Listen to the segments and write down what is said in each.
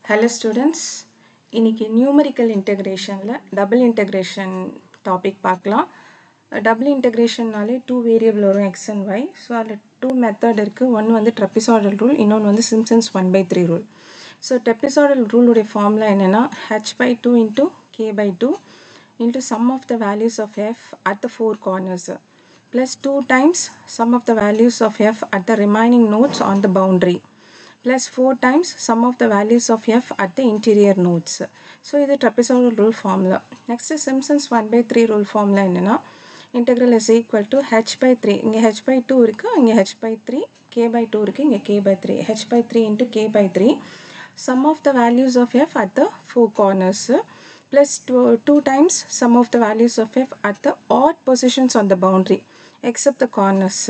Hello students, இன்னைக்கு numerical integrationல double integration topic பார்க்கலாம். Double integration நாலே two variable வரும் x and y. So அதுல two method இருக்கு. One வந்து trapezoidal rule, இன்னொன்னு வந்து Simpson's 1/3 rule. So trapezoidal rule உடைய formula என்னன்னா h by 2 into k by 2 into sum of the values of f at the four corners plus 2 times sum of the values of f at the remaining nodes on the boundary plus 4 times sum of the values of f at the interior nodes. So this is trapezoidal rule formula. Next is Simpson's 1/3 rule formula என்னன்னா integral is equal to h by 3. இங்க h by 2 இருக்கு, இங்க h by 3, k by 2 இருக்கு, இங்க k by 3. h by 3 into k by 3. Sum of the values of f at the four corners plus 2 times sum of the values of f at the odd positions on the boundary except the corners.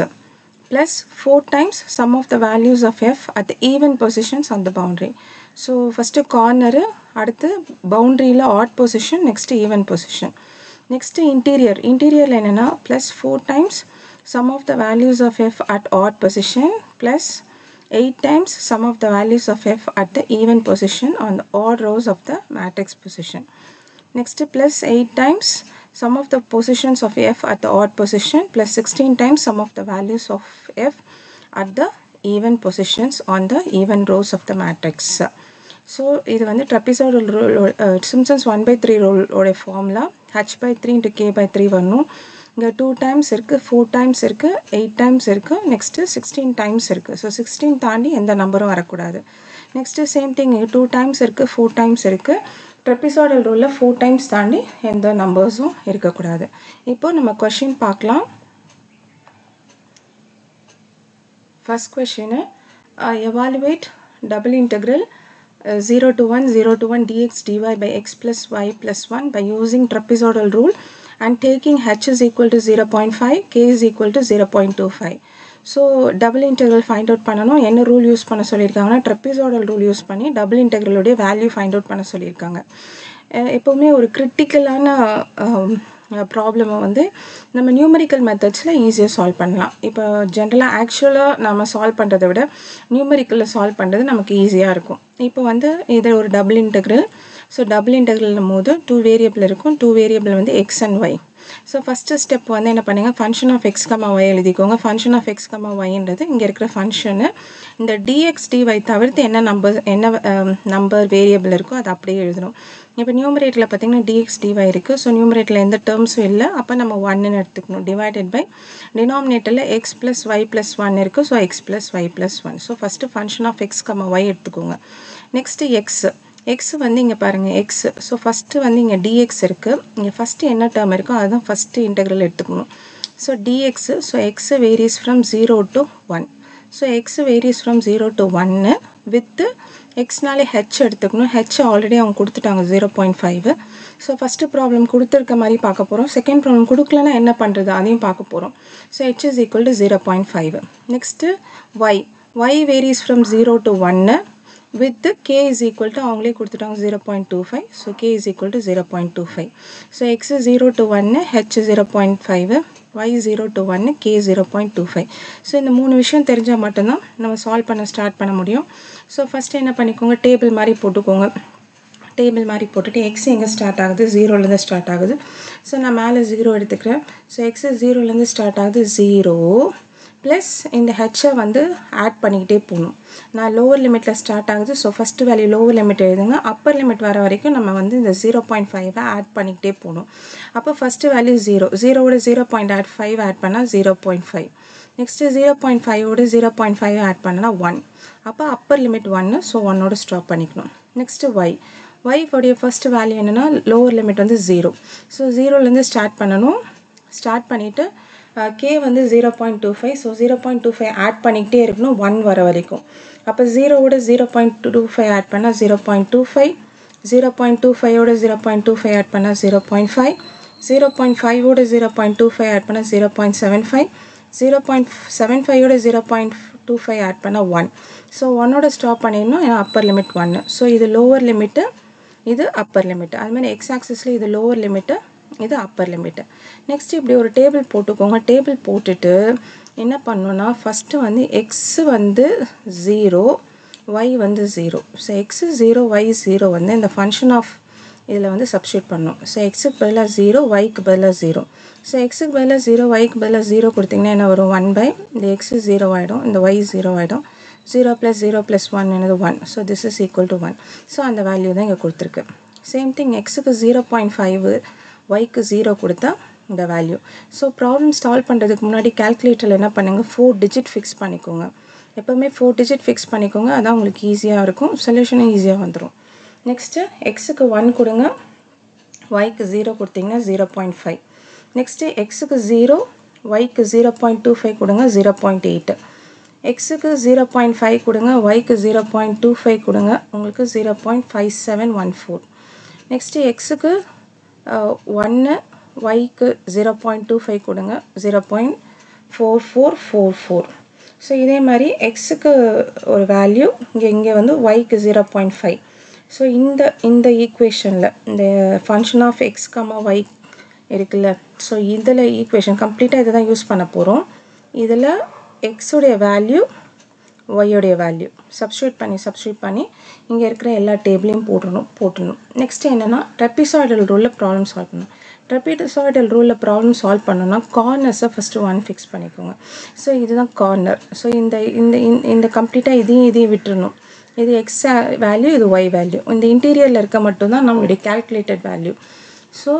Plus 4 times sum of the values of f at the even positions on the boundary. So first corner, அடுத்து boundary la odd position, next even position. Next interior என்னன்னா plus 4 times sum of the values of f at odd position plus 8 times sum of the values of f at the even position on the odd rows of the matrix position. Next plus 8 times sum of the positions of f at the odd position plus 16 times sum of the values of f at the even positions on the even rows of the matrix. So இது வந்து trapezoidal rule, Simpson's 1/3 rule ஓட formula h by 3 into k by 3 வரணும். இங்க 2 times இருக்கு, 4 times இருக்கு, 8 times இருக்கு, next 16 times இருக்கு. So 16 தாண்டி எந்த நம்பரும் வரக்கூடாது. Next same thing, 2 times இருக்கு, 4 times இருக்கு. trapezoidal rule 4 times தாண்டி எந்த நம்பர்ஸும் இருக்கக்கூடாது. இப்போ நம்ம question பார்க்கலாம். First question, evaluate double integral 0 to 1 dx dy by x plus y plus 1 by using trapezoidal rule and taking h is equal to 0.5, k is equal to 0.25. So double integral find out பண்ணனும். என்ன rule use பண்ண சொல்லிருக்காங்கன்னா trapezoidal rule use பண்ணி double integral உடைய value find out பண்ண சொல்லிருக்காங்க. எப்பவுமே ஒரு கிரிட்டிக்கலான problem வந்து நம்ம நியூமெரிக்கல் மெத்தட்ஸ்ல ஈஸியா சால்வ் பண்ணலாம். இப்போ ஜெனரலா ஆக்சுவலா நம்ம சால்வ் பண்றதை விட நியூமெரிக்கல்ல சால்வ் பண்றது நமக்கு ஈஸியா இருக்கும். இப்போ வந்து இது ஒரு டபுள் இன்டெக்ரல். ஸோ டபுள் இன்டெக்ரல்னும் போது 2 வேரியபிள் இருக்கும். 2 வேரியபிள் வந்து x and y. So first step வந்து என்ன பண்ணுங்க, function of X comma Y எழுதிக்கோங்க. ஃபங்க்ஷன் ஆஃப் எக்ஸ் கமா ஒய்ன்றது இங்கே இருக்கிற ஃபங்க்ஷனு. இந்த டிஎக்ஸ் டிஒய் தவிர்த்து என்ன நம்பர் வேரியபிள் இருக்கோ அதை அப்படியே எழுதணும். இப்போ நியூமரேட்டரில் பார்த்தீங்கன்னா டிஎக்ஸ் டிஒய் இருக்குது. ஸோ நியூமரேட்டரில் எந்த டேர்ம்ஸும் இல்லை, அப்போ நம்ம 1ன்னு எடுத்துக்கணும். டிவைடட் பை டினாமினேட்டரில் எக்ஸ் ப்ளஸ் ஒய் ப்ளஸ் 1 இருக்குது. So X plus Y plus 1. So first function of X comma Y எடுத்துக்கோங்க. நெக்ஸ்ட்டு எக்ஸ் வந்து இங்கே பாருங்கள் எக்ஸ். ஸோ ஃபஸ்ட்டு வந்து இங்கே டிஎக்ஸ் இருக்குது. இங்கே ஃபஸ்ட்டு என்ன டேர்ம் இருக்கோ அதுதான் ஃபஸ்ட்டு இன்டெக்ரல் எடுத்துக்கணும். So dx, so x varies from 0 to 1. So x varies from 0 to 1 with எக்ஸ்னாலே ஹெச் எடுத்துக்கணும். ஹெச் ஆல்ரெடி அவங்க கொடுத்துட்டாங்க 0.5. ஸோ ஃபஸ்ட்டு ப்ராப்ளம் கொடுத்துருக்க மாதிரி பார்க்க போகிறோம். செகண்ட் ப்ராப்ளம் கொடுக்கலன்னா என்ன பண்ணுறது அதையும் பார்க்க போகிறோம். So H is equal to 0.5. Next Y varies from 0 to 1 with k is equal to அவங்களே கொடுத்துட்டாங்க 0.25. so k is equal to 0.25. so x 0 to 1, h 0.5, y 0 to 1, k 0.25. so இந்த மூணு விஷயம் தெரிஞ்சால் மட்டும்தான் நம்ம சால்வ் பண்ண ஸ்டார்ட் பண்ண முடியும். ஸோ ஃபஸ்ட்டு என்ன பண்ணிக்கோங்க, டேபிள் மாதிரி போட்டுக்கோங்க. டேபிள் மாதிரி போட்டுட்டு எக்ஸ் எங்கே ஸ்டார்ட் ஆகுது, 0லேருந்து ஸ்டார்ட் ஆகுது. ஸோ நான் மேலே 0 எடுத்துக்கிறேன். ஸோ எக்ஸ் 0லேருந்து ஸ்டார்ட் ஆகுது 0 ப்ளஸ் இந்த ஹெச்சை வந்து ஆட் பண்ணிக்கிட்டே போகணும். நான் லோவர் லிமிட்டில் ஸ்டார்ட் ஆகுது. So first value lower limit எழுதுங்க. அப்பர் லிமிட் வர வரைக்கும் நம்ம வந்து இந்த 0.5 ஆட் பண்ணிக்கிட்டே போகணும். அப்போ ஃபஸ்ட்டு வேல்யூ 0வோட 0.5 ஆட் பண்ணால் 0.5. நெக்ஸ்ட்டு 0.5ஓட 0.5 ஆட் பண்ணனா 1. அப்போ அப்பர் லிமிட் 1. ஸோ 1ஓட ஸ்டாப் பண்ணிக்கணும். நெக்ஸ்ட்டு ஒய்யோடைய ஃபஸ்ட்டு வேல்யூ என்னென்னா லோவர் லிமிட் வந்து 0. ஸோ 0லேருந்து ஸ்டார்ட் பண்ணணும். ஸ்டார்ட் பண்ணிவிட்டு k வந்து 0.25. ஸோ 0.25 ஆட் பண்ணிக்கிட்டே இருக்கணும் 1 வர வரைக்கும். அப்போ 0வோட 0.25 ஆட் பண்ணால் 0.25, 0.25ஓட 0.25 ஆட் பண்ணால் 0.5, 0.5ஓட 0.25 ஆட் பண்ணால் 0.75, 0.75ஓட 0.25 ஆட் பண்ணால் 1. ஸோ 1ஓட ஸ்டாப் பண்ணிடணும், ஏன்னா அப்பர் லிமிட் 1. ஸோ இது லோவர் லிமிட்டு, இது அப்பர் லிமிட்டு. அதுமாதிரி எக்ஸ் ஆக்சிஸில் இது லோவர் லிமிட்டு, இது அப்பர் லிமிட்டு. நெக்ஸ்ட் இப்படி ஒரு டேபிள் போட்டுக்கோங்க. டேபிள் போட்டுட்டு என்ன பண்ணணும்னா ஃபஸ்ட்டு வந்து எக்ஸ் வந்து 0 y வந்து 0. ஸோ x 0 y 0 வந்து இந்த ஃபங்க்ஷன் ஆஃப் இதில் வந்து சப்ஸ்டியூட் பண்ணணும். ஸோ எக்ஸுக்கு பதிலாக 0 yக்கு பதிலாக 0. ஸோ எக்ஸுக்கு பதிலாக 0 yக்கு பதிலாக 0 கொடுத்திங்கன்னா என்ன வரும் 1 இந்த x 0 ஆகிடும், இந்த y 0 ஆகிடும். 0 + 0 + 1 என்னது 1. So this is equal to 1. So அந்த வேல்யூ தான் இங்கே கொடுத்துருக்கு. சேம் திங் எக்ஸுக்கு 0.5 yக்கு 0 கொடுத்தா இந்த வேல்யூ. ஸோ ப்ராப்ளம் சால்வ் பண்ணுறதுக்கு முன்னாடி கால்குலேட்டரில் என்ன பண்ணுங்கள், 4 டிஜிட் ஃபிக்ஸ் பண்ணிக்கோங்க. எப்போவுமே 4 டிஜிட் ஃபிக்ஸ் பண்ணிக்கோங்க, அதான் உங்களுக்கு ஈஸியாக இருக்கும், சொல்யூஷனும் ஈஸியாக வந்துடும். நெக்ஸ்ட்டு எக்ஸுக்கு 1 கொடுங்க, ஒய்க்கு 0 கொடுத்தீங்கன்னா 0.5. நெக்ஸ்ட்டு எக்ஸுக்கு 0 ஒய்க்கு 0.25 கொடுங்க 0.8. எக்ஸுக்கு 0.5 கொடுங்க, ஒய்க்கு 0.25 கொடுங்க, உங்களுக்கு 0.5714. நெக்ஸ்ட்டு எக்ஸுக்கு 1 ஒய்க்கு 0.25 கொடுங்க 0.4444. ஸோ இதே மாதிரி எக்ஸுக்கு ஒரு வேல்யூ இங்கே வந்து ஒய்க்கு 0.5. ஸோ இந்த ஈக்குவேஷனில் இந்த function of X comma Y இருக்குல்ல, ஸோ இதில் ஈக்குவேஷன் கம்ப்ளீட்டாக இதை தான் யூஸ் பண்ண போகிறோம். இதில் எக்ஸுடைய வேல்யூ ஒய்யோடைய வேல்யூ சப்ஸ்டியூட் பண்ணி இங்கே இருக்கிற எல்லா டேபிளையும் போட்டுடணும். நெக்ஸ்ட்டு என்னென்னா ட்ரெப்பிசாய்டல் ரூலில் ப்ராப்ளம் சால்வ் பண்ணணும். ட்ரெப்பிசாய்டல் ரூலில் ப்ராப்ளம் சால்வ் பண்ணணும்னா கார்னர்ஸை ஃபஸ்ட்டு 1 ஃபிக்ஸ் பண்ணிக்கோங்க. ஸோ இதுதான் கார்னர். ஸோ இந்த கம்ப்ளீட்டாக இதையும் விட்டுறணும். இது எக்ஸ் வேல்யூ, இது ஒய் வேல்யூ. இந்த இன்டீரியரில் இருக்க மட்டும்தான் நம்மளுடைய கால்குலேட்டட் வேல்யூ. ஸோ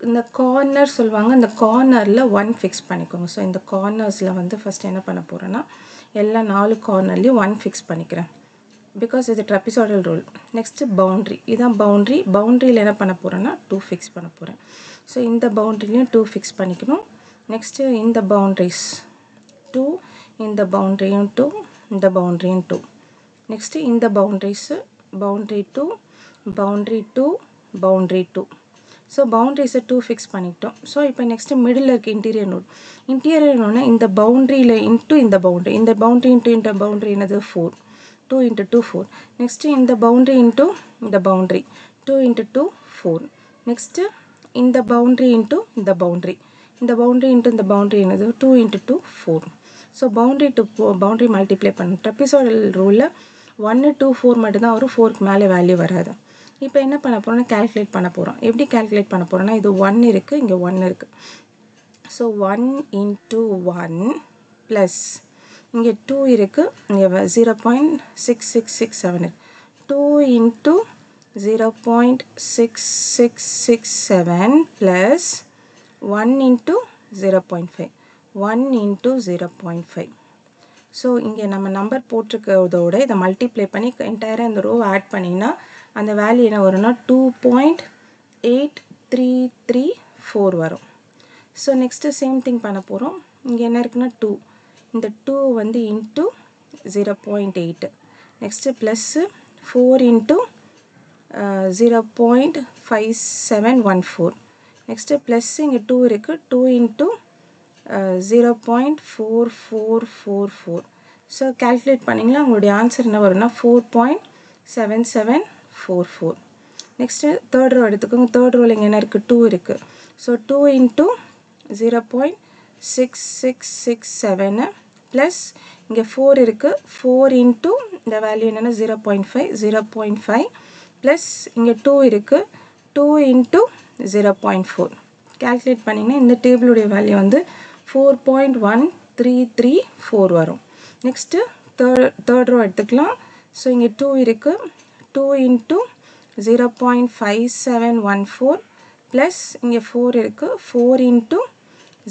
இந்த கார்னர் சொல்லுவாங்க, இந்த கார்னரில் 1 ஃபிக்ஸ் பண்ணிக்கோங்க. ஸோ இந்த கார்னர்ஸில் வந்து ஃபஸ்ட் என்ன பண்ண போகிறேன்னா எல்லா 4 கார்னர்லேயும் 1 ஃபிக்ஸ் பண்ணிக்கிறேன், பிகாஸ் இது ட்ரெப்பிசாய்டல் ரூல். நெக்ஸ்ட்டு பவுண்ட்ரி, இதான் பவுண்ட்ரியில் என்ன பண்ண போகிறேன்னா 2 ஃபிக்ஸ் பண்ண போகிறேன். ஸோ இந்த பவுண்ட்ரிலையும் 2 ஃபிக்ஸ் பண்ணிக்கணும். நெக்ஸ்ட்டு இந்த பவுண்ட்ரிஸ் 2, இந்த பவுண்ட்ரியும் 2, இந்த பவுண்ட்ரியும் 2. நெக்ஸ்ட்டு இந்த boundaries boundary 2, boundary 2, boundary 2. So பவுண்ட்ரிஸை 2 ஃபிக்ஸ் பண்ணிக்கிட்டோம். ஸோ இப்போ நெக்ஸ்ட்டு மிடில் இருக்க இன்டீரியர் நோட். இன்டீரியர் நோட்னா இந்த பவுண்ட்ரியில் இன்ட்டு இந்த பவுண்ட்ரி இன்ட்டு இந்த பவுண்ட்ரி என்னது 4. 2 × 2 4. நெக்ஸ்ட்டு இந்த பவுண்ட்ரி இன்ட்டு இந்த பவுண்ட்ரி 2 × 2 4. நெக்ஸ்ட்டு இந்த பவுண்ட்ரி இன்ட்டு இந்த பவுண்ட்ரி இன்ட்டு இந்த பவுண்ட்ரி என்னது 2 × 2 4. So boundary to boundary multiply பண்ணணும். ட்ரெப்பிசாய்டல் ரூலில் 1 2 4 மட்டும்தான் வரும், 4க்கு மேலே வேல்யூ வராது. இப்போ என்ன பண்ண போகிறோம்னா கால்குலேட் பண்ண போகிறோம். எப்படி கால்குலேட் பண்ண போகிறோம்னா இது 1 இருக்குது, இங்கே 1 இருக்குது. ஸோ 1 × 1 ப்ளஸ் இங்கே 2 இருக்குது, இங்கே 0.6667 2 × 0.6667 ப்ளஸ் 1 × 0.5 1 × 0.5. ஸோ இங்கே நம்ம நம்பர் போட்டிருக்கிறதோட இதை மல்டிப்ளை பண்ணி என்டையராக இந்த ரோ ஆட் பண்ணிங்கன்னா அந்த வேல்யூ என்ன வரும்னா 2.8334 வரும். ஸோ நெக்ஸ்ட்டு சேம் திங் பண்ண போகிறோம். இங்கே என்ன இருக்குன்னா 2, இந்த 2 வந்து into 0.8. Next plus 4 × 0.5714. Next plus இங்கே 2 இருக்குது, 2 × 0.4444. ஸோ கால்குலேட் பண்ணிங்கன்னா உங்களுடைய ஆன்சர் என்ன வரும்னா 4.7744. நெக்ஸ்ட்டு தேர்ட் ரோ எடுத்துக்கோங்க. தேர்ட் ரோவில் இங்கே என்ன இருக்குது 2 இருக்குது. ஸோ 2 × 0.6667 ப்ளஸ் இங்கே 4 இருக்குது, 4 × இந்த வேல்யூ என்னென்னா 0.5 ப்ளஸ் இங்கே 2 இருக்குது, 2 × 0.4. கால்குலேட் பண்ணிங்கன்னா இந்த டேபிளுடைய வேல்யூ வந்து 4.1334 வரும். நெக்ஸ்ட்டு தேர்ட் ரோ எடுத்துக்கலாம். ஸோ இங்கே 2 இருக்குது, 2 × 0.5714 ப்ளஸ் இங்கே 4 இருக்குது, 4 ×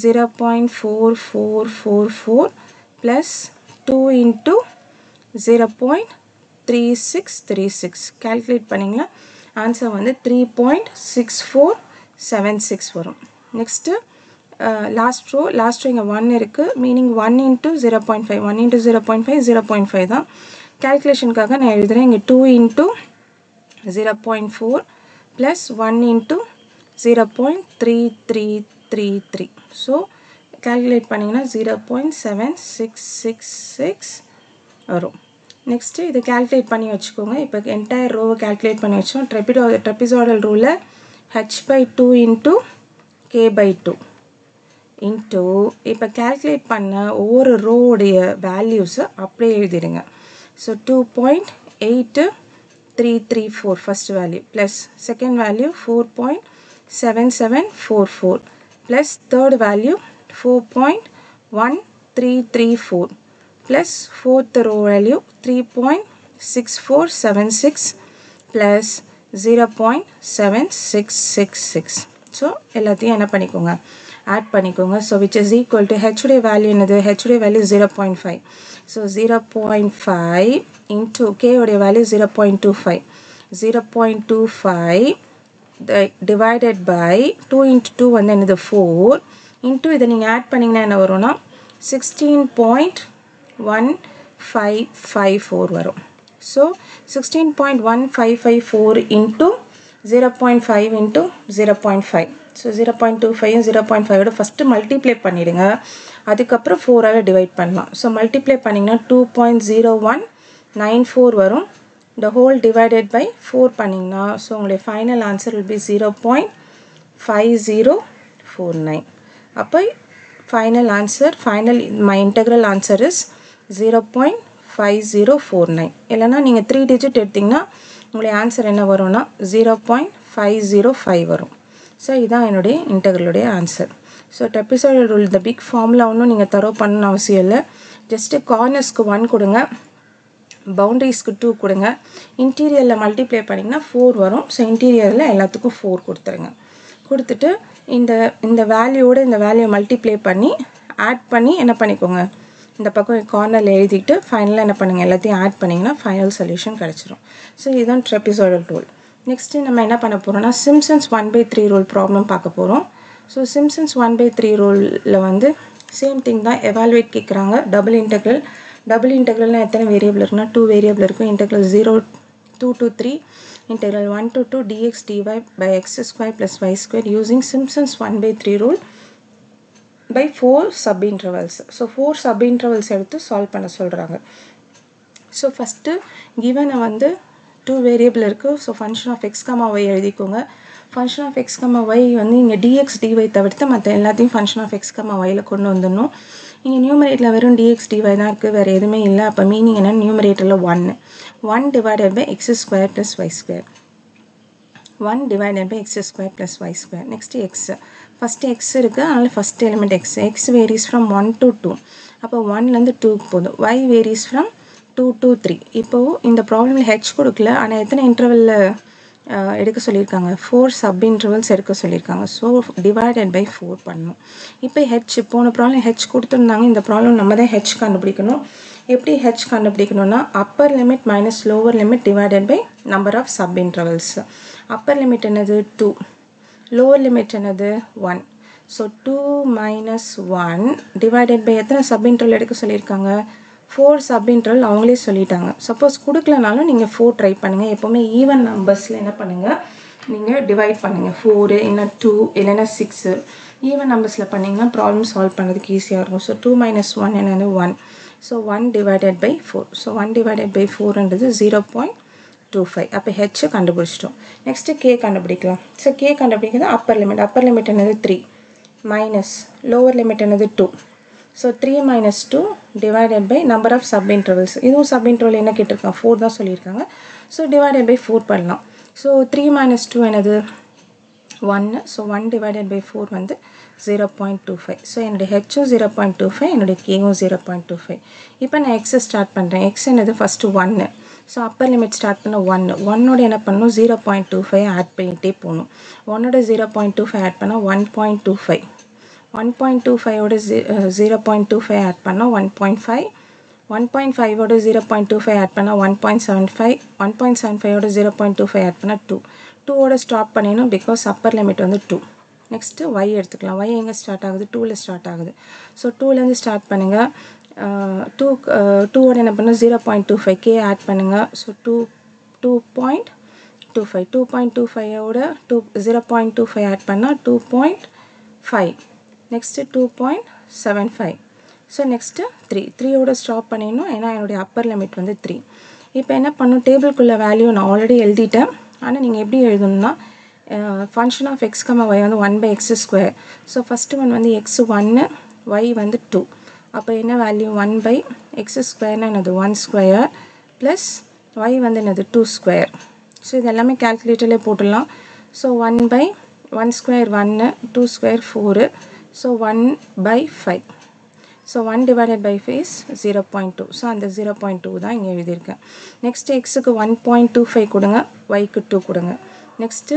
0.4444 ப்ளஸ் 2 × 0.3636. கால்குலேட் பண்ணிங்கன்னா ஆன்சர் வந்து 3.6476 வரும். நெக்ஸ்ட்டு லாஸ்ட் ரோ இங்கே 1 இருக்குது, மீனிங் 1 × 0.5 1 × 0.5 0.5 தான். கால்குலேஷனுக்காக நான் எழுதுகிறேன். இங்கே 2 × 0.4 ப்ளஸ் 1 × 0.3333. ஸோ கால்குலேட் பண்ணிங்கன்னா 0.7666 வரும். நெக்ஸ்ட்டு இதை கால்குலேட் பண்ணி வச்சுக்கோங்க. இப்போ என்டையர் ரோவை கால்குலேட் பண்ணி வச்சோம். ட்ரெப்பிசாய்டல் ரூலில் h/2 × k/2 இன்ட்டு இப்போ கால்குலேட் பண்ண ஒவ்வொரு ரோவுடைய வேல்யூஸை அப்படியே எழுதிடுங்க. So 2.8333 4.8334 first value plus second value 4.7744 plus third value 4.1334 plus fourth row value 3.6476 plus 0.7666. So எல்லாத்தையும் என்ன பண்ணிக்கோங்க add பண்ணிக்கோங்க. So which is equal to h உடைய value என்னது? h உடைய value 0.5. So 0.5 into k உடைய value 0.25. 0.25 divided by 2 into 2 வந்து என்னது 4 into இதை நீங்க add பண்ணீங்கன்னா என்ன வரும்னா 16.1554 வரும். So 16.1554 into 0.5 into 0.5. So 0.25 and 0.5 ஓட first multiply பண்ணிடுங்க. அதுக்கப்புறம் 4 ஆல divide பண்ணலாம். So multiply பண்ணீங்கன்னா 2.0194 வரும். The whole divided by 4 பண்ணீங்கன்னா so உங்களுடைய final answer will be 0.5049. அப்போ final answer, my integral answer is 0.5049. இல்லைனா நீங்கள் 3 digit எடுத்தீங்கன்னா உங்களுடைய ஆன்சர் என்ன வரும்னா 0.505 வரும். ஸோ இதுதான் என்னுடைய இன்டெக்ரலுடைய ஆன்சர். ஸோ ட்ரெப்பிசாய்டல் ரூல் இந்த பிக் ஃபார்முலா ஒன்றும் நீங்கள் தரோ பண்ணணும்னு அவசியம் இல்லை. ஜஸ்ட்டு கார்னர்ஸ்க்கு 1 கொடுங்க, பவுண்டரிஸ்க்கு 2 கொடுங்க, இன்டீரியரில் மல்டிப்ளை பண்ணிங்கன்னா 4 வரும். ஸோ இன்டீரியரில் எல்லாத்துக்கும் 4 கொடுத்துருங்க. கொடுத்துட்டு இந்த வேல்யூவோட இந்த வேல்யூ மல்டிப்ளை பண்ணி ஆட் பண்ணி என்ன பண்ணிக்கோங்க, இந்த பக்கம் கார்னரில் எழுதிட்டு ஃபைனலாக என்ன பண்ணுங்கள், எல்லாத்தையும் ஆட் பண்ணிங்கன்னா ஃபைனல் சொல்யூஷன் கிடச்சிரும். ஸோ இதுதான் ட்ரெப்பிசாய்டல் ரூல். நெக்ஸ்ட்டு நம்ம என்ன பண்ண போகிறோம்னா சிம்சன்ஸ் 1/3 ரூல் ப்ராப்ளம் பார்க்க போகிறோம். ஸோ சிம்சன்ஸ் 1/3 ரூலில் வந்து சேம் திங் தான், எவாலுவேட் கேட்குறாங்க. டபுள் இன்டெக்ரல்னால் எத்தனை வேரியபிள் இருக்குன்னா 2 வேரியபிள் இருக்கும். Integral 0 to 3 integral 1 to 2 dx dy by x square plus y square using Simpson's 1/3 rule by 4 subintervals. So 4 subintervals எடுத்து சால்வ் பண்ண சொல்கிறாங்க. ஸோ ஃபஸ்ட்டு கிவனை வந்து 2 வேரியபிள் இருக்குது. So function of X comma Y எழுதிக்கோங்க. Function of X comma y வந்து இங்கே dx dy தவிர்த்து மற்ற எல்லாத்தையும் ஃபங்க்ஷன் ஆஃப் எக்ஸ் கமா ஒயில் கொண்டு வந்துடணும். இங்கே நியூமரேட்டில் வெறும் டிஎக்ஸ் டிஒய் தான் இருக்குது, வேறு எதுவுமே இல்லை. அப்போ மீனிங் என்ன, நியூமரேட்டரில் 1 divided by x square plus y square. 1 divided by x square plus y square. Next x. First x இருக்குது, அதனால் first element x. x varies from 1 to 2. அப்போ 1லேருந்து 2க்கு போதும். y varies from 2 to 3. இப்போது இந்த ப்ராப்ளமில் h கொடுக்கல, ஆனால் எத்தனை இன்டர்வலில் எடுக்க சொல்லியிருக்காங்க, 4 சப் இன்டர்வல்ஸ் எடுக்க சொல்லியிருக்காங்க. ஸோ டிவைடட் பை 4 பண்ணணும். இப்போ ஹெச் போன ப்ராப்ளம் ஹெச் கொடுத்துருந்தாங்க, இந்த ப்ராப்ளம் நம்ம தான் ஹெச் கண்டுபிடிக்கணும். எப்படி ஹெச் கண்டுபிடிக்கணும்னா upper limit minus lower limit divided by number of sub intervals. Upper limit என்னது 2, லோவர் லிமிட் என்னது 1. ஸோ 2 minus 1 டிவைடட் பை எத்தனை சப் இன்டர்வல் எடுக்க சொல்லியிருக்காங்க, 4 சப் இன்டர்வல் அவங்களே சொல்லிட்டாங்க. சப்போஸ் கொடுக்கலனாலும் நீங்கள் 4 ட்ரை பண்ணுங்கள். எப்போவுமே ஈவன் நம்பர்ஸில் என்ன பண்ணுங்கள், நீங்கள் டிவைட் பண்ணுங்கள். 4 இல்லைன்னா 2 இல்லைன்னா 6 ஈவன் நம்பர்ஸில் பண்ணிங்கன்னா ப்ராப்ளம் சால்வ் பண்ணுறதுக்கு ஈஸியாக இருக்கும். ஸோ 2 minus 1 என்னது 1. So 1 divided by 4. So 1 divided by 4ன்றது 0.25. அப்போ ஹெச் கண்டுபிடிச்சிட்டோம். நெக்ஸ்ட்டு கே கண்டுபிடிக்கலாம். ஸோ கே கண்டுபிடிக்கிறது அப்பர் லிமிட் என்னது 3 மைனஸ் லோவர் லிமிட் என்னது 2. So 3 minus 2 divided by number of sub intervals. இதுவும் சப் இன்டர்வல் என்ன கேட்டிருக்காங்க, 4 தான் சொல்லியிருக்காங்க. ஸோ டிவைடட் பை 4 பண்ணலாம். ஸோ 3 minus 2 என்னது 1. ஸோ 1 divided by 4 வந்து 0.25. ஸோ என்னுடைய ஹெச்சும் 0.25, என்னுடைய கேவும் 0.25. இப்போ நான் எக்ஸை ஸ்டார்ட் பண்ணுறேன். எக்ஸ் என்னது first 1. So upper limit start பண்ண 1ஓட என்ன பண்ணணும், 0.25 ஆட் பண்ணிகிட்டே போகணும். 1ஓட 0.25 ஆட் பண்ணால் 1.25. 1.25ஓட 0.25 ஆட் பண்ணால் 1.5. 1.5ஓட 0.25 ஆட் பண்ணால் 1.75. 1.75ஓட 0.25 ஆட் பண்ணால் 2. 2ஓட ஸ்டாப் பண்ணிடணும், பிகாஸ் அப்பர் லிமிட் வந்து 2. நெக்ஸ்ட்டு y எடுத்துக்கலாம். y எங்கே ஸ்டார்ட் ஆகுது, 2ல் ஸ்டார்ட் ஆகுது. ஸோ 2லேருந்து ஸ்டார்ட் பண்ணுங்கள். 2ஓட என்ன பண்ணணும், 0.25 கே ஆட் பண்ணுங்கள். ஸோ 2.25. 2.25ஓட 0.25 ஆட் பண்ணால் 2.5. நெக்ஸ்ட்டு 2.75. ஸோ நெக்ஸ்ட்டு 3ஓட ஸ்டாப் பண்ணிடணும், ஏன்னா என்னுடைய அப்பர் லிமிட் வந்து 3. இப்போ என்ன பண்ணணும், டேபிள்குள்ளே வேல்யூ நான் ஆல்ரெடி எழுதிட்டேன். ஆனால் நீங்கள் எப்படி எழுதணும்னா function of X comma y வந்து 1/x². ஸோ ஃபஸ்ட்டு ஒன் வந்து x 1, y வந்து 2. அப்போ என்ன வேல்யூ 1/x² என்னது 1² ப்ளஸ் y வந்து என்னது 2 ஸ்கொயர். ஸோ இது எல்லாமே கேல்குலேட்டர்லேயே போட்டுடலாம். So 1 by 1 square 1, 2 square 4, so 1 by 5. So 1 divided by 5 is 0.2. So அந்த 0.2 தான் இங்கே எழுதியிருக்கேன். நெக்ஸ்ட்டு எக்ஸுக்கு 1.25 கொடுங்க, ஒய்க்கு 2 கொடுங்க. நெக்ஸ்ட்டு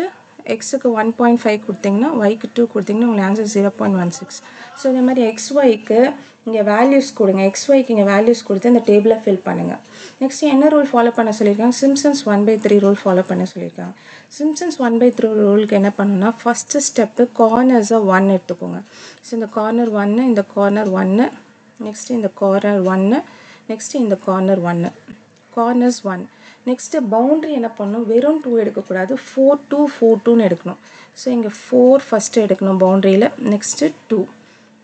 எக்ஸுக்கு 1.5 கொடுத்தீங்கன்னா ஒய்க்கு 2 கொடுத்தீங்கன்னா உங்களுக்கு ஆன்சர் 0.16. ஸோ இந்த மாதிரி எக்ஸ்ஒய்க்கு இங்கே வேல்யூஸ் கொடுங்க, எக்ஸ்ஒய்க்கு இங்கே வேல்யூஸ் கொடுத்து இந்த டேபிளை ஃபில் பண்ணுங்கள். நெக்ஸ்ட்டு என்ன ரூல் ஃபாலோ பண்ண சொல்லியிருக்காங்க? சிம்ப்சன்ஸ் 1/3 ரூல் ஃபாலோ பண்ண சொல்லியிருக்காங்க. சிம்ப்சன்ஸ் 1/3 ரூலுக்கு என்ன பண்ணணும்னா ஃபஸ்ட்டு ஸ்டெப்பு கார்னர்ஸை 1 எடுத்துக்கோங்க. ஸோ இந்த கார்னர் 1, இந்த கார்னர் 1, நெக்ஸ்ட்டு இந்த கார்னர் 1, நெக்ஸ்ட்டு இந்த கார்னர் 1, கார்னர்ஸ் 1. நெக்ஸ்ட்டு பவுண்ட்ரி என்ன பண்ணணும், வெறும் 2 எடுக்கக்கூடாது, 4 2 4 2ன்னு எடுக்கணும். ஸோ இங்கே 4 ஃபஸ்ட்டு எடுக்கணும் பவுண்ட்ரியில், நெக்ஸ்ட்டு 2,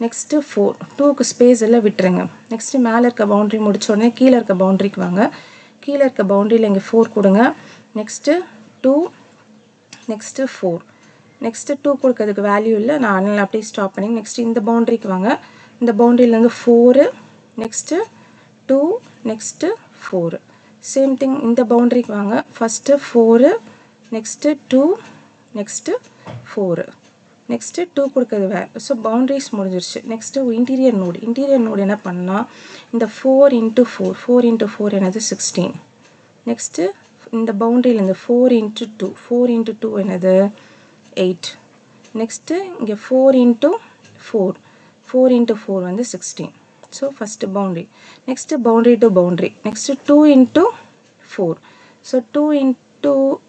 நெக்ஸ்ட்டு 4, 2க்கு ஸ்பேஸ் எல்லாம் விட்டுருங்க. நெக்ஸ்ட்டு மேலே இருக்க பவுண்ட்ரி முடிச்ச உடனே கீழே இருக்க பவுண்ட்ரிக்கு வாங்க. கீழே இருக்க பவுண்ட்ரியில் இங்கே 4 கொடுங்க, நெக்ஸ்ட்டு 2, நெக்ஸ்ட்டு 4. நெக்ஸ்ட்டு 2 கொடுக்கறதுக்கு வேல்யூ இல்லை, நான் அதனால் அப்படியே ஸ்டாப் பண்ணி நெக்ஸ்ட்டு இந்த பவுண்ட்ரிக்கு வாங்க. இந்த பவுண்ட்ரியிலேருந்து 4, நெக்ஸ்ட்டு 2, நெக்ஸ்ட்டு 4. சேம் திங் இந்த பவுண்ட்ரிக்கு வாங்க. ஃபஸ்ட்டு 4, நெக்ஸ்ட்டு 2, நெக்ஸ்ட்டு 4, நெக்ஸ்ட்டு 2 கொடுக்குறது வேறு. ஸோ பவுண்ட்ரிஸ் முடிஞ்சிருச்சு. Next interior node. Interior node என்ன பண்ணால் இந்த 4 × 4, 4 × 4 என்னது 16. நெக்ஸ்ட்டு இந்த பவுண்ட்ரியிலேருந்து 4 × 2, 4 × 2 என்னது 8. நெக்ஸ்ட்டு இங்கே 4 × 4, 4 × 4 வந்து 16. So first boundary. Next boundary to boundary. Next 2 × 4. So 2 ×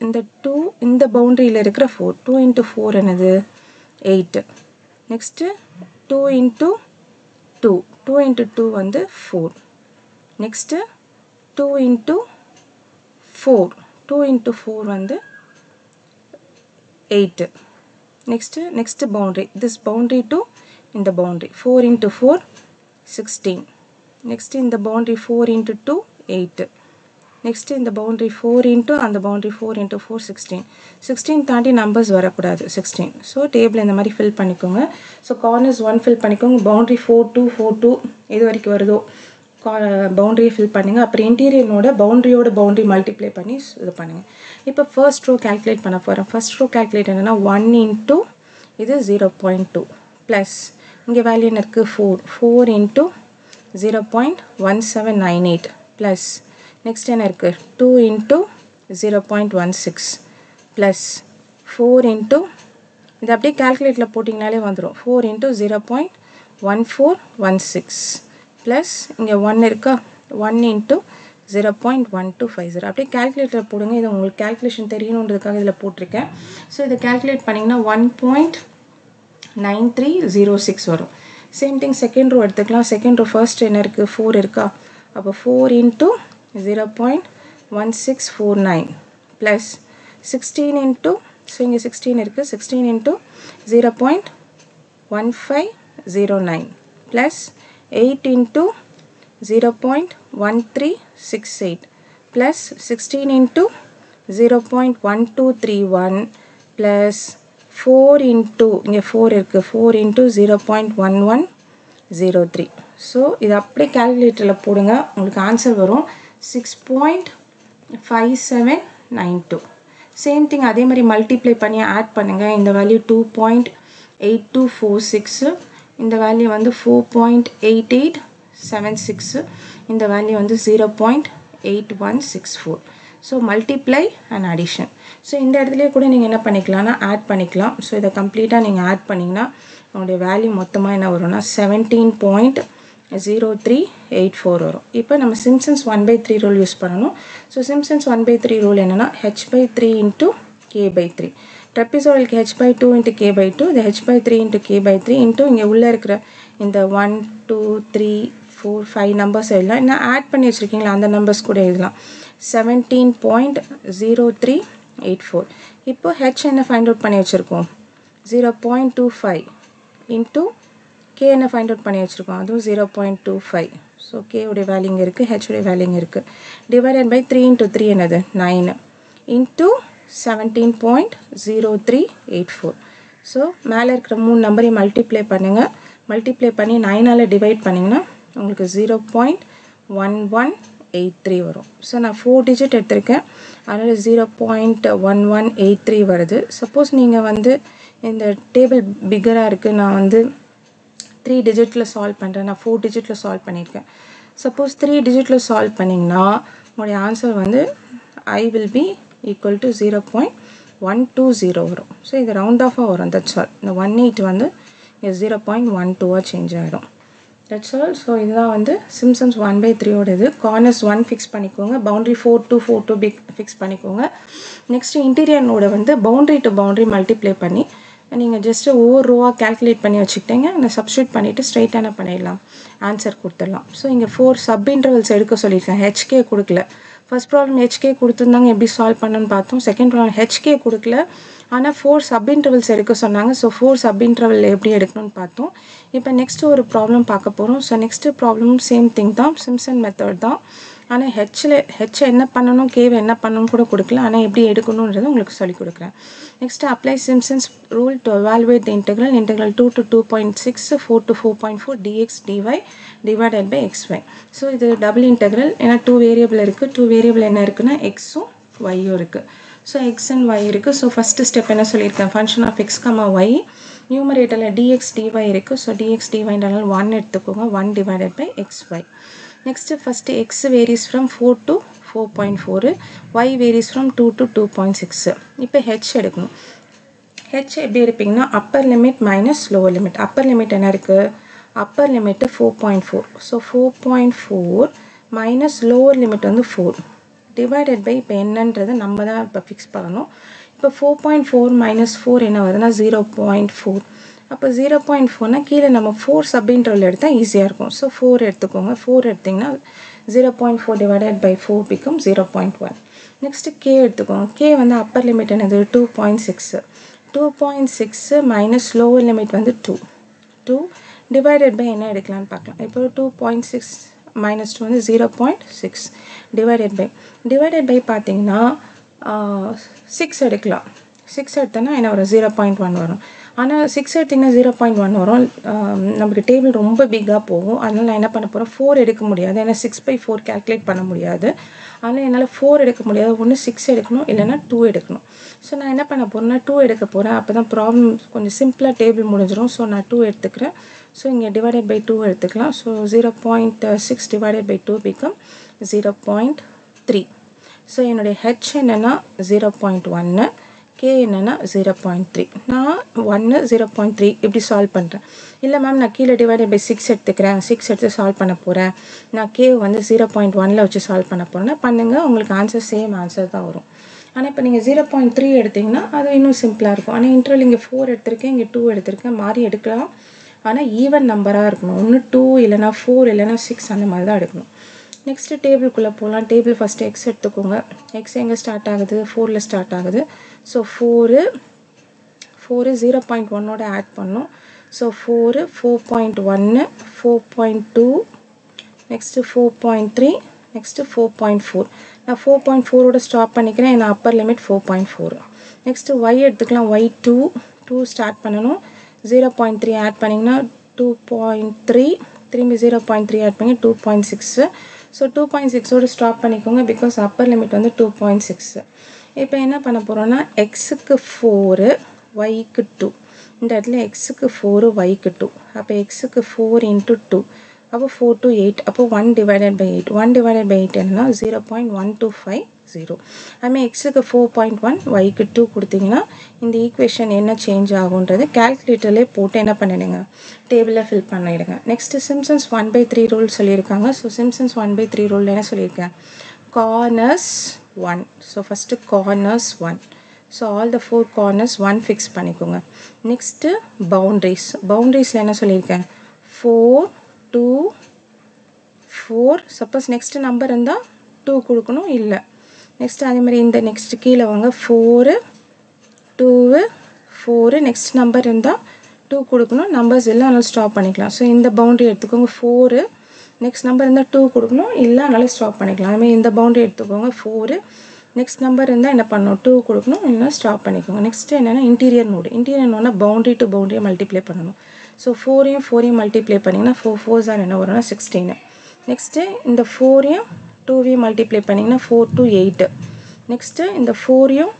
இந்த 2 இந்த பவுண்ட்ரியில் இருக்கிற 4, 2 × 4 என்னது 8. நெக்ஸ்ட்டு 2 × 2, 2 × 2 வந்து 4. நெக்ஸ்ட்டு 2 × 4, 2 × 4 வந்து 8. Next boundary, this boundary to இந்த பவுண்ட்ரி 4 × 4 16. நெக்ஸ்ட்டு இந்த பவுண்ட்ரி 4 × 2 8. நெக்ஸ்ட்டு இந்த பவுண்ட்ரி 4 × அந்த பவுண்ட்ரி 4 × 4 16. 16 தாண்டி நம்பர்ஸ் வரக்கூடாது 16. ஸோ டேபிள் இந்த மாதிரி ஃபில் பண்ணிக்கோங்க. ஸோ கார்னர்ஸ் 1 ஃபில் பண்ணிக்கோங்க, பவுண்ட்ரி 4 2 4 2 எது வரைக்கும் வருதோ பவுண்ட்ரியை ஃபில் பண்ணுங்கள். அப்புறம் இன்டீரியர்னோட பவுண்ட்ரியோட பவுண்ட்ரி மல்டிப்ளை பண்ணி இது பண்ணுங்கள். இப்போ ஃபர்ஸ்ட் ரோ கேல்குலேட் பண்ண போகிறேன். ஃபர்ஸ்ட் ரோ கேல்குலேட் என்னென்னா 1 × இது 0.2 ப்ளஸ் இங்கே வேல்யூ என்ன இருக்குது 4, 4 × 0.1798 ப்ளஸ் நெக்ஸ்ட் என்ன இருக்குது 2 × 0.16 ப்ளஸ் 4 × இது அப்படியே கேல்குலேட்டில் போட்டிங்கனாலே வந்துடும். 4 × 0.1416 ப்ளஸ் இங்கே 1 இருக்கா, 1 × 0.1250. அப்படியே கேல்குலேட்டர் போடுங்க. இது உங்களுக்கு கேல்குலேஷன் தெரியணுன்றதுக்காக இதில் போட்டிருக்கேன். ஸோ இதை கேல்குலேட் பண்ணிங்கன்னா 1.9306 வரும். சேம் திங் செகண்ட் ரோ எடுத்துக்கலாம். செகண்ட் ரோ ஃபர்ஸ்ட் என்ன இருக்குது 4 இருக்கா, அப்போ 4 × 0.1649 ப்ளஸ் 16 × ஸோ இங்கே 16 இருக்குது, 16 × 0.1509 plus 8 × 0.1368 plus 16 into 0.1231 plus 4 into இங்கே 4 இருக்கு, 4 into 0.1103. ஸோ இது அப்படியே கேல்குலேட்டரில் போடுங்க, உங்களுக்கு ஆன்சர் வரும் 6.5792. சேம் திங் அதே மாதிரி மல்டிப்ளை பண்ணி ஆட் பண்ணுங்கள். இந்த வேல்யூ 2.8246, இந்த வேல்யூ வந்து 4.8876, இந்த வேல்யூ வந்து 0.8164. So multiply and addition. So இந்த இடத்துலேயே கூட நீங்கள் என்ன பண்ணிக்கலாம்னா ஆட் பண்ணிக்கலாம். ஸோ இதை கம்ப்ளீட்டாக நீங்கள் ஆட் பண்ணிங்கன்னா உங்களுடைய வேல்யூ மொத்தமாக என்ன வரும்னா 17.0384 வரும். இப்போ நம்ம சிம்ப்சன்ஸ் 1/3 ரூல் யூஸ் பண்ணணும். ஸோ சிம்ப்சன்ஸ் 1/3 ரூல் என்னென்னா h/3 into k/3. ட்ரெப்பிசாய்டலுக்கு h/2 into k/2, இது h/3 into k/3 into இங்கே உள்ளே இருக்கிற இந்த 1 2 3 4 5 நம்பர்ஸ் எழுதலாம். இன்னும் ஆட் பண்ணி வச்சுருக்கீங்களா அந்த நம்பர்ஸ் கூட எழுதலாம். 17.0384. இப்போ ஹெச் என்ன ஃபைண்ட் அவுட் பண்ணி வச்சுருக்கோம் 0.25 இன்ட்டு கே என்ன ஃபைண்ட் அவுட் பண்ணி வச்சுருக்கோம் அதுவும் 0.25. ஸோ கே உடைய வேல்யூ இங்கே இருக்குது, ஹெச் உடைய வேல்யூ இங்கே இருக்குது. டிவைடட் பை 3 into 3 என்னது 9 இன்ட்டு 17.0384. ஸோ மேலே இருக்கிற 3 நம்பரையும் மல்டிப்ளை பண்ணுங்கள். மல்டிப்ளை பண்ணி 9ஆல் டிவைட் பண்ணிங்கன்னா உங்களுக்கு 0.11 0.1183 வரும். ஸோ நான் 4 டிஜிட் எடுத்திருக்கேன், அதனால் 0.1183 வருது. சப்போஸ் நீங்கள் வந்து இந்த டேபிள் பிக்கராக இருக்குது, நான் வந்து 3 டிஜிட்டில் சால்வ் பண்ணுறேன், நான் 4 டிஜிட்டில் சால்வ் பண்ணியிருக்கேன். சப்போஸ் 3 டிஜிட்டில் சால்வ் பண்ணிங்கன்னா உங்களுடைய ஆன்சர் வந்து I will be equal to 0.120 வரும். ஸோ இது ரவுண்ட் ஆஃபாக வரும், தட்ஸ் ஆல். இந்த 18 வந்து 0.12 சேஞ்ச் ஆகிடும், தட்ஸ் ஆல். ஸோ இதுதான் வந்து சிம்சன்ஸ் 1/3 இது. கார்னர்ஸ் 1 ஃபிக்ஸ் பண்ணிக்கோங்க, பவுண்ட்ரி 4 to 4 to ஃபிக்ஸ் பண்ணிக்கோங்க. நெக்ஸ்ட்டு இன்டீரியர் நோடை வந்து பவுண்ட்ரி டு பவுண்ட்ரி மல்டிப்ளை பண்ணி நீங்கள் ஜஸ்ட்டு ஒவ்வொரு ரோவாக கேல்குலேட் பண்ணி வச்சுக்கிட்டீங்க, நான் சப்ஸ்டியூட் பண்ணிவிட்டு ஸ்ட்ரைட்டான பண்ணிடலாம், ஆன்சர் கொடுத்துடலாம். ஸோ இங்கே 4 சப் இன்டர்வல்ஸ் எடுக்க சொல்லியிருக்கேன், ஹெச்கே கொடுக்கல. ஃபர்ஸ்ட் ப்ராப்ளம் ஹெச்கே கொடுத்துருந்தாங்க, எப்படி சால்வ் பண்ணணும்னு பார்த்தோம். செகண்ட் ப்ராப்ளம் ஹெச்கே கொடுக்கல, ஆனால் 4 சப் இன்டர்வல்ஸ் எடுக்க சொன்னாங்க. ஸோ 4 சப் இன்டர்வல் எப்படி எடுக்கணும்னு பார்த்தோம். இப்போ நெக்ஸ்ட்டு ஒரு ப்ராப்ளம் பார்க்க போகிறோம். ஸோ நெக்ஸ்ட்டு ப்ராப்ளமும் சேம் திங் தான், சிம்சன் மெத்தட் தான். ஆனால் ஹெச்சை என்ன பண்ணணும், கேவை என்ன பண்ணணும் கூட கொடுக்கல, ஆனால் எப்படி எடுக்கணுன்றது உங்களுக்கு சொல்லிக் கொடுக்குறேன். Next apply Simpsons rule to evaluate the integral 2 to 2.6 4 to 4.4 dx dy divided by xy. So இது டபுள் இன்டெக்ரல், ஏன்னா 2 வேரியபிள் இருக்குது. 2 வேரியபிள் என்ன இருக்குன்னா எக்ஸும் ஒய்யும் இருக்குது. ஸோ எக்ஸ் அண்ட் ஒய் இருக்குது. ஸோ ஃபஸ்ட்டு ஸ்டெப் என்ன சொல்லியிருக்கேன், function of X comma y, நியூமரேட்டரில் dx dy இருக்குது. ஸோ dx dyன்றனால 1 எடுத்துக்கோங்க, 1 divided by xy. Next first x varies from 4 to 4.4, y varies from 2 to 2.6. இப்போ ஹெச் எடுக்கணும். ஹெச் எப்படி எடுப்பீங்கன்னா upper limit minus lower limit. Upper limit என்ன இருக்குது, upper limit 4.4. So 4.4 minus lower limit வந்து 4 டிவைடட் பை இப்போ என்னன்றதை நம்ம தான் இப்போ ஃபிக்ஸ் பண்ணணும். இப்போ 4.4 மைனஸ் 4 என்ன வருதுன்னா 0.4. அப்போ 0.4னா கீழே நம்ம 4 சப் இன்டர்வல் எடுத்தால் ஈஸியாக இருக்கும். ஸோ 4 எடுத்துக்கோங்க. 4 எடுத்திங்கன்னா 0.4 divided by 4 become 0.1. Next K எடுத்துக்கோங்க. கே வந்து அப்பர் லிமிட் என்னது 2.6. 2.6 மைனஸ் லோவர் லிமிட் வந்து 2 டிவைடட் பை என்ன எடுக்கலான்னு பார்க்கலாம். இப்போ 2.6 மைனஸ் 2 வந்து 0.6 டிவைடட் பை பார்த்தீங்கன்னா 6 எடுக்கலாம். 6 எடுத்தோன்னா என்ன வரும், 0.1 வரும். ஆனால் 6 எடுத்திங்கன்னா 0.1 வரும். நமக்கு டேபிள் ரொம்ப பிக்காக போகும், அதனால் நான் என்ன பண்ண போகிறேன், 4 எடுக்க முடியாது, ஏன்னா 6/4 கேல்குலேட் பண்ண முடியாது. அதனால் என்னால் 4 எடுக்க முடியாது, ஒன்று 6 எடுக்கணும், இல்லைனா 2 எடுக்கணும். ஸோ நான் என்ன பண்ண போகிறேன்னா 2 எடுக்க போகிறேன், அப்போ தான் ப்ராப்ளம் கொஞ்சம் சிம்பிளாக டேபிள் முடிஞ்சிடும். ஸோ நான் 2 எடுத்துக்கிறேன். ஸோ இங்கே டிவைடட் பை 2 எடுத்துக்கலாம். So 0.6 divided by 2 become 0.3. So என்னுடைய ஹெச் என்னென்னா 0.1, கே என்னென்னா 0.3. நான் 1 0.3 இப்படி சால்வ் பண்ணுறேன். இல்லை மேம் நான் கீழே டிவைடட் பை 6 எடுத்துக்கிறேன், 6 எடுத்து சால்வ் பண்ண போகிறேன், நான் கே வந்து 0.1ல் வச்சு சால்வ் பண்ண போகிறேன்னா பண்ணுங்கள், உங்களுக்கு ஆன்சர் சேம் ஆன்சர் தான் வரும். ஆனால் இப்போ நீங்கள் 0.3 எடுத்திங்கன்னா அது இன்னும் சிம்பிளாக இருக்கும். ஆனால் இன்டர்வல் இங்கே 4 எடுத்திருக்கேன், இங்கே 2 எடுத்திருக்கேன், மாறி எடுக்கலாம். ஆனால் ஈவன் நம்பராக இருக்கணும், ஒன்று 2 இல்லைனா 4 இல்லைனா 6 அந்த மாதிரி தான் எடுக்கணும். நெக்ஸ்ட்டு டேபிள்குள்ளே போகலாம். டேபிள் ஃபஸ்ட்டு எக்ஸ் எடுத்துக்கோங்க. எக்ஸ் எங்கே ஸ்டார்ட் ஆகுது, 4ல் ஸ்டார்ட் ஆகுது. ஸோ 4 0.1ஓட ஆட் பண்ணணும். So 4 4.1 4.2 next 4.3 next 4.4. நான் 4.4ஓட ஸ்டாப் பண்ணிக்கிறேன், ஏன்னா அப்பர் லிமிட் 4.4. நெக்ஸ்ட்டு ஒய் எடுத்துக்கலாம். ஒய் 2 ஸ்டார்ட் பண்ணணும். 0.3 ஆட் பண்ணிங்கன்னா 2.3, திரும்பி 0.3 ஆட் பண்ணி 2.6. ஸோ 2.6ஓட ஸ்டாப் பண்ணிக்கோங்க, பிகாஸ் அப்பர் லிமிட் வந்து 2.6. இப்போ என்ன பண்ண போகிறோன்னா எக்ஸுக்கு 4 ஒய்க்கு 2, இந்த இடத்துல எக்ஸுக்கு 4 ஒய்க்கு 2, அப்போ எக்ஸுக்கு 4 into 2, அப்போ 4 to 8, அப்போ 1 divided by 8. 1 divided by 8 என்னன்னா 0.1250. அதுமாதிரி எக்ஸுக்கு 4.1 ஒய்க்கு 2 கொடுத்தீங்கன்னா இந்த ஈக்குவேஷன் என்ன சேஞ்ச் ஆகுன்றது கேல்குலேட்டர்லேயே போட்டு என்ன பண்ணிடுங்க, டேபிளில் ஃபில் பண்ணிடுங்க. நெக்ஸ்ட்டு சிம்சன்ஸ் 1/3 ரூல் சொல்லியிருக்காங்க. ஸோ சிம்சன்ஸ் 1/3 ரூல் என்ன சொல்லியிருக்கேன், corners 1. So first corners 1. So all the 4 corners 1 fix பண்ணிக்கோங்க. நெக்ஸ்ட்டு பவுண்ட்ரிஸில் என்ன சொல்லியிருக்கேன், 4 2 4. சப்போஸ் நெக்ஸ்ட் நம்பர் இருந்தால் 2 கொடுக்கணும், இல்லை நெக்ஸ்ட் அதே மாதிரி இந்த நெக்ஸ்ட் கீழே வாங்க 4 2 4. நெக்ஸ்ட் நம்பர் இருந்தால் 2 கொடுக்கணும், நம்பர்ஸ் எல்லாம் அதனால் ஸ்டாப் பண்ணிக்கலாம். ஸோ இந்த பவுண்ட்ரி எடுத்துக்கோங்க 4. நெக்ஸ்ட் நம்பர் இருந்தால் 2 கொடுக்கணும், இல்லை அதனால ஸ்டாப் பண்ணிக்கலாம். அதுமாதிரி இந்த பவுண்ட்ரி எடுத்துக்கோங்க 4. நெக்ஸ்ட் நம்பர் இருந்தால் என்ன பண்ணணும், 2 கொடுக்கணும், இல்லைனா ஸ்டாப் பண்ணிக்கோங்க. நெக்ஸ்ட்டு என்னென்னா இன்டீரியர் நோடுனா பவுண்ட்ரி டு பவுண்ட்ரியை மல்டிப்ளை பண்ணணும். ஸோ 4யும் 4யும் மல்டிப்ளை பண்ணிங்கன்னா 4 4s என்ன வரும்னா 16. நெக்ஸ்ட்டு இந்த 4யும் 2வையும் மல்டிப்ளை பண்ணிங்கன்னா 4 to 8. நெக்ஸ்ட்டு இந்த 4ஐயும்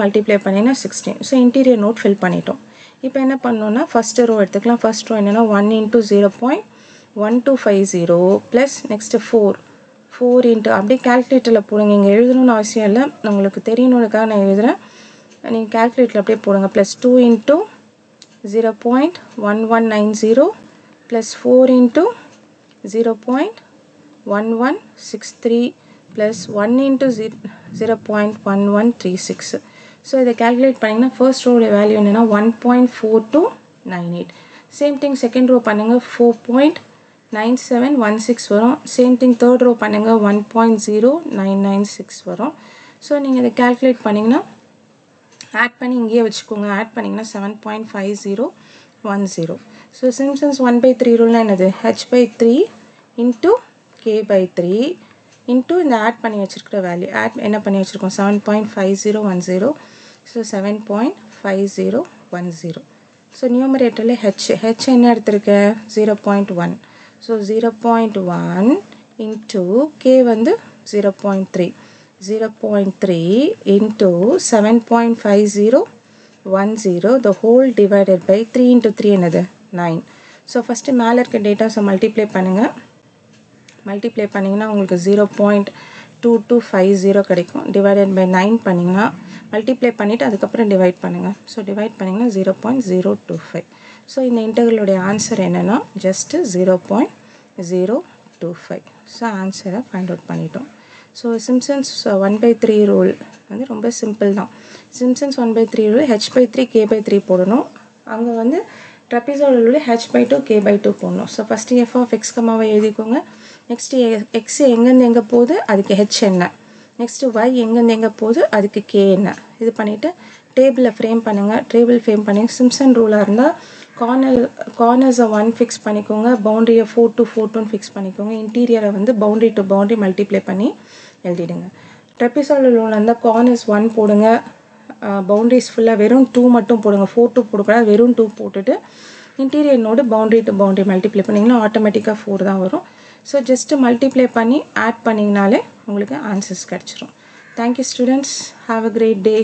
மல்டிப்ளை பண்ணிங்கன்னா 16. ஸோ இன்டீரியர் நோட் ஃபில் பண்ணிட்டோம். இப்போ என்ன பண்ணோன்னா ஃபஸ்ட்டு ரோ எடுத்துக்கலாம். ஃபஸ்ட் ரோ என்னென்னா 1 into 0.1250 ப்ளஸ் நெக்ஸ்ட்டு 4 இன்ட்டு அப்படியே கேல்குலேட்டரில் போடுங்க. இங்கே எழுதணும்னு அவசியம் இல்லை, உங்களுக்கு தெரியணுக்காக நான் எழுதுகிறேன். நீங்கள் கேல்குலேட்டரில் அப்படியே போடுங்க. Plus 2 into 0.1190 plus 4 into 0.1163 plus 1 into 0.1136. So இதை கேல்குலேட் பண்ணிங்கன்னா ஃபர்ஸ்ட் ரோட வேல்யூ என்னென்னா 1.4298. சேம் திங் செகண்ட் ரோ பண்ணுங்கள், 4.9716 வரும். சேம் திங் தேர்ட் ரோ பண்ணுங்கள், 1.0996 வரும். ஸோ நீங்கள் இதை கேல்குலேட் பண்ணிங்கன்னா ஆட் பண்ணி இங்கேயே வச்சுக்கோங்க. ஆட் பண்ணிங்கன்னா 7.5010. ஸோ சிம்சன்ஸ் 1/3 ரூல்னால் என்னது? h/3 இன்ட்டு k/3 இன்ட்டு இந்த ஆட் பண்ணி வச்சுருக்கிற வேல்யூ. ஆட் என்ன பண்ணி வச்சுருக்கோம்? 7.5010. ஸோ 7.5010. ஸோ நியூமரேட்டரில் ஹெச் என்ன எடுத்திருக்கேன்? 0.1. ஸோ 0.1 இன்ட்டு கே வந்து 0.3. 0.3 into 7.5010 the whole divided by 3 into 3 என்னது? 9. ஸோ ஃபஸ்ட்டு மேலே இருக்க டேட்டாஸை மல்டிப்ளை பண்ணுங்கள். மல்டிப்ளை பண்ணிங்கன்னா உங்களுக்கு 0.2250 கிடைக்கும். டிவைடட் பை 9 பண்ணிங்கன்னா மல்டிப்ளை பண்ணிவிட்டு அதுக்கப்புறம் டிவைட் பண்ணுங்கள். ஸோ டிவைட் பண்ணிங்கன்னா 0.025. ஸோ இந்த இன்டெக்ரலுடைய ஆன்சர் என்னென்னா ஜஸ்ட்டு 0.025. ஸோ ஆன்சரை ஃபைண்ட் அவுட் பண்ணிட்டோம். ஸோ சிம்சன்ஸ் 1/3 ரூல் வந்து ரொம்ப சிம்பிள் தான். சிம்சன்ஸ் 1/3 ரூல் h/3 k/3 போடணும். அங்கே வந்து ட்ரெப்பிசாய்டல் ரூல் h/2 k/2 போடணும். ஸோ ஃபஸ்ட்டு f(x, y) எழுதிக்கோங்க. நெக்ஸ்ட்டு x எங்கேருந்து எங்கே போகுது அதுக்கு h என்ன, நெக்ஸ்ட்டு y எங்கேருந்து எங்கே போகுது அதுக்கு k என்ன. இது பண்ணிவிட்டு டேபிளில் ஃப்ரேம் பண்ணுங்கள். டேபிள் ஃப்ரேம் பண்ணி சிம்சன் ரூலாக இருந்தால் கார்னர்ஸை 1 ஃபிக்ஸ் பண்ணிக்கோங்க, பவுண்ட்ரியை 4 to 4 ஃபிக்ஸ் பண்ணிக்கோங்க. இன்டீரியரை வந்து பவுண்ட்ரி டு பவுண்ட்ரி மல்டிப்ளை பண்ணி எழுதிடுங்க. ட்ரெப்பிசாய்டல் ரூலாக இருந்தால் கார்னர்ஸ் 1 போடுங்க, பவுண்ட்ரிஸ் ஃபுல்லாக வெறும் 2 மட்டும் போடுங்க. 4 2 போடக்கூடாது, வெறும் 2 போட்டுட்டு interior node boundary to boundary multiply பண்ணிங்கன்னா ஆட்டோமேட்டிக்காக 4 தான் வரும். ஸோ ஜஸ்ட்டு மல்டிப்ளை பண்ணி ஆட் பண்ணிங்கனாலே உங்களுக்கு ஆன்சர்ஸ் கிடச்சிரும். Thank you students, have a great day.